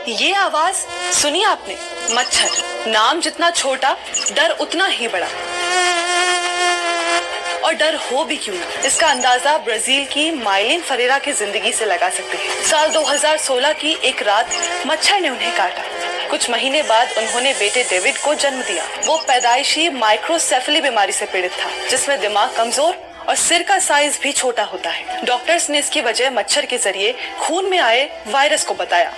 ये आवाज सुनी आपने? मच्छर। नाम जितना छोटा डर उतना ही बड़ा। और डर हो भी क्यों ना, इसका अंदाजा ब्राजील की माइलिन फरेरा की जिंदगी से लगा सकते हैं। साल 2016 की एक रात मच्छर ने उन्हें काटा। कुछ महीने बाद उन्होंने बेटे डेविड को जन्म दिया। वो पैदाइशी माइक्रोसेफली बीमारी से पीड़ित था, जिसमें दिमाग कमजोर और सिर का साइज भी छोटा होता है। डॉक्टर्स ने इसकी वजह मच्छर के जरिए खून में आए वायरस को बताया।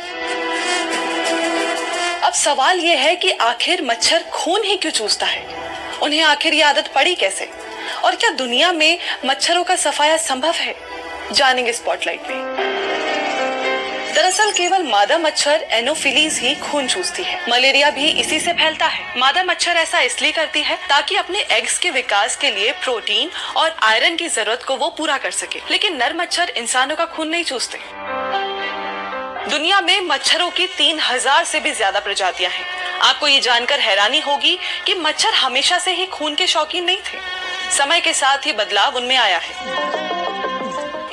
अब सवाल ये है कि आखिर मच्छर खून ही क्यों चूसता है? उन्हें आखिर ये आदत पड़ी कैसे? और क्या दुनिया में मच्छरों का सफाया संभव है? जानेंगे स्पॉटलाइट में। दरअसल केवल मादा मच्छर एनोफिलीज ही खून चूसती है। मलेरिया भी इसी से फैलता है। मादा मच्छर ऐसा इसलिए करती है ताकि अपने एग्स के विकास के लिए प्रोटीन और आयरन की जरूरत को वो पूरा कर सके। लेकिन नर मच्छर इंसानों का खून नहीं चूसते। दुनिया में मच्छरों की 3000 से भी ज्यादा प्रजातियां हैं। आपको ये जानकर हैरानी होगी कि मच्छर हमेशा से ही खून के शौकीन नहीं थे। समय के साथ ही बदलाव उनमें आया है।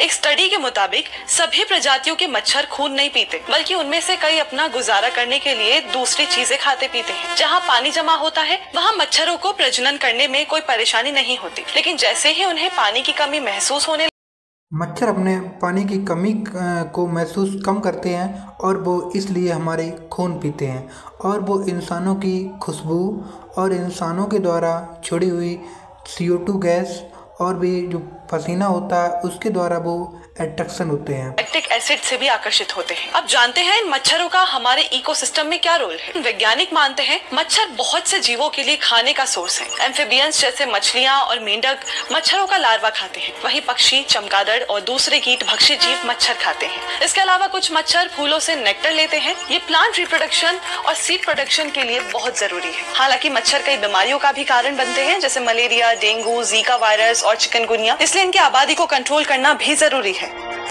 एक स्टडी के मुताबिक सभी प्रजातियों के मच्छर खून नहीं पीते, बल्कि उनमें से कई अपना गुजारा करने के लिए दूसरी चीजें खाते पीते हैं। जहाँ पानी जमा होता है वहाँ मच्छरों को प्रजनन करने में कोई परेशानी नहीं होती, लेकिन जैसे ही उन्हें पानी की कमी महसूस होने मच्छर अपने पानी की कमी को महसूस कम करते हैं और वो इसलिए हमारे खून पीते हैं। और वो इंसानों की खुशबू और इंसानों के द्वारा छोड़ी हुई CO2 गैस और भी जो पसीना होता है उसके द्वारा वो अट्रैक्शन होते हैं। लैक्टिक एसिड से भी आकर्षित होते हैं। अब जानते हैं इन मच्छरों का हमारे इकोसिस्टम में क्या रोल है। वैज्ञानिक मानते हैं मच्छर बहुत से जीवों के लिए खाने का सोर्स है। एम्फीबियंस जैसे मछलियाँ और मेंढक मच्छरों का लार्वा खाते हैं। वहीं पक्षी, चमगादड़ और दूसरे कीट भक्षी जीव मच्छर खाते हैं। इसके अलावा कुछ मच्छर फूलों से नेक्टर लेते हैं। ये प्लांट रिप्रोडक्शन और सीड प्रोडक्शन के लिए बहुत जरूरी है। हालांकि मच्छर कई बीमारियों का भी कारण बनते हैं, जैसे मलेरिया, डेंगू, जीका वायरस और चिकनगुनिया। इसलिए इनकी आबादी को कंट्रोल करना भी जरूरी है।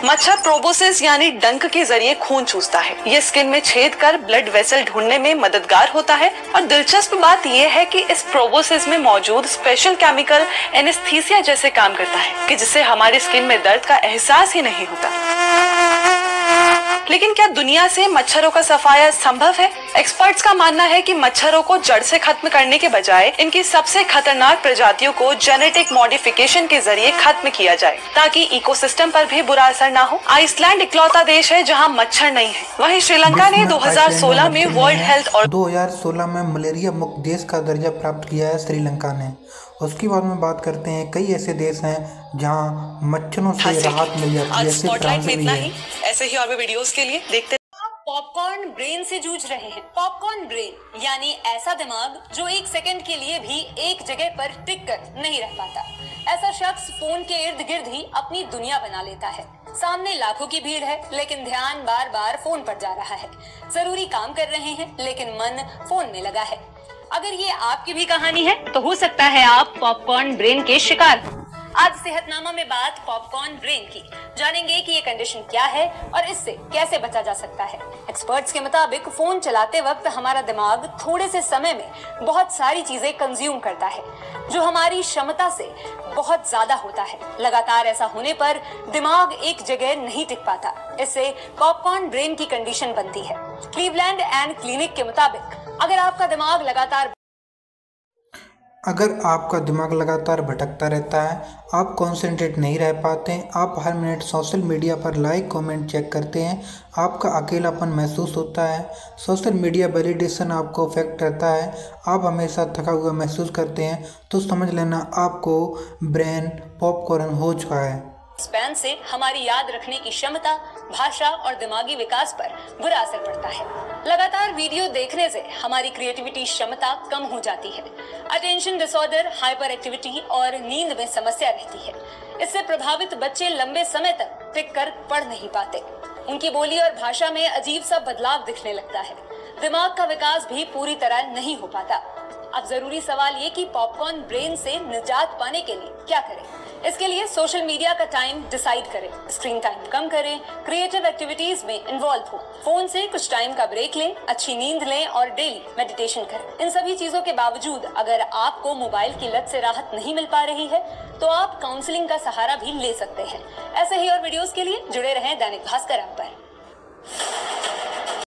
मच्छर प्रोबोसिस यानी डंक के जरिए खून चूसता है। ये स्किन में छेद कर ब्लड वेसल ढूंढने में मददगार होता है। और दिलचस्प बात यह है कि इस प्रोबोसिस में मौजूद स्पेशल केमिकल एनेस्थीसिया जैसे काम करता है, कि जिससे हमारी स्किन में दर्द का एहसास ही नहीं होता। लेकिन क्या दुनिया से मच्छरों का सफाया संभव है? एक्सपर्ट्स का मानना है कि मच्छरों को जड़ से खत्म करने के बजाय इनकी सबसे खतरनाक प्रजातियों को जेनेटिक मॉडिफिकेशन के जरिए खत्म किया जाए, ताकि इकोसिस्टम पर भी बुरा असर ना हो। आइसलैंड इकलौता देश है जहां मच्छर नहीं है। वहीं श्रीलंका ने 2016 में वर्ल्ड हेल्थ और 2016 में मलेरिया मुक्त देश का दर्जा प्राप्त किया है श्रीलंका ने। उसके बाद में बात करते हैं कई ऐसे देश हैं जहां मच्छरों से राहत मिल जाती है। आज स्पॉटलाइट में इतना ही। ऐसे ही और भी वीडियोस के लिए देखते। पॉपकॉर्न ब्रेन से जूझ रहे हैं। पॉपकॉर्न ब्रेन यानी ऐसा दिमाग जो एक सेकंड के लिए भी एक जगह पर टिक कर नहीं रह पाता। ऐसा शख्स फोन के इर्द गिर्द ही अपनी दुनिया बना लेता है। सामने लाखों की भीड़ है, लेकिन ध्यान बार बार फोन पर जा रहा है। जरूरी काम कर रहे हैं, लेकिन मन फोन में लगा है। अगर ये आपकी भी कहानी है तो हो सकता है आप पॉपकॉर्न ब्रेन के शिकार हो। आज सेहतनामा में बात पॉपकॉर्न ब्रेन की। जानेंगे कि ये कंडीशन क्या है और इससे कैसे बचा जा सकता है। एक्सपर्ट्स के मुताबिक फोन चलाते वक्त हमारा दिमाग थोड़े से समय में बहुत सारी चीजें कंज्यूम करता है, जो हमारी क्षमता से बहुत ज्यादा होता है। लगातार ऐसा होने पर दिमाग एक जगह नहीं टिक पाता। इससे पॉपकॉर्न ब्रेन की कंडीशन बनती है। क्लीवलैंड एंड क्लिनिक के मुताबिक अगर आपका दिमाग लगातार भटकता रहता है, आप कॉन्सेंट्रेट नहीं रह पाते, आप हर मिनट सोशल मीडिया पर लाइक कमेंट चेक करते हैं, आपका अकेलापन महसूस होता है, सोशल मीडिया वैलिडेशन आपको अफेक्ट करता है, आप हमेशा थका हुआ महसूस करते हैं, तो समझ लेना आपको ब्रेन पॉपकॉर्न हो चुका है। स्पैन से हमारी याद रखने की क्षमता, भाषा और दिमागी विकास पर बुरा असर पड़ता है। लगातार वीडियो देखने से हमारी क्रिएटिविटी क्षमता कम हो जाती है। अटेंशन डिसऑर्डर, हाइपर एक्टिविटी और नींद में समस्या रहती है। इससे प्रभावित बच्चे लंबे समय तक टिक कर पढ़ नहीं पाते। उनकी बोली और भाषा में अजीब सा बदलाव दिखने लगता है। दिमाग का विकास भी पूरी तरह नहीं हो पाता। अब जरूरी सवाल ये कि पॉपकॉर्न ब्रेन से निजात पाने के लिए क्या करें? इसके लिए सोशल मीडिया का टाइम डिसाइड करें, स्क्रीन टाइम कम करें, क्रिएटिव एक्टिविटीज में इन्वॉल्व हो, फोन से कुछ टाइम का ब्रेक लें, अच्छी नींद लें और डेली मेडिटेशन करें। इन सभी चीजों के बावजूद अगर आपको मोबाइल की लत से राहत नहीं मिल पा रही है तो आप काउंसलिंग का सहारा भी ले सकते हैं। ऐसे ही और वीडियोस के लिए जुड़े रहें दैनिक भास्कर ऐप पर।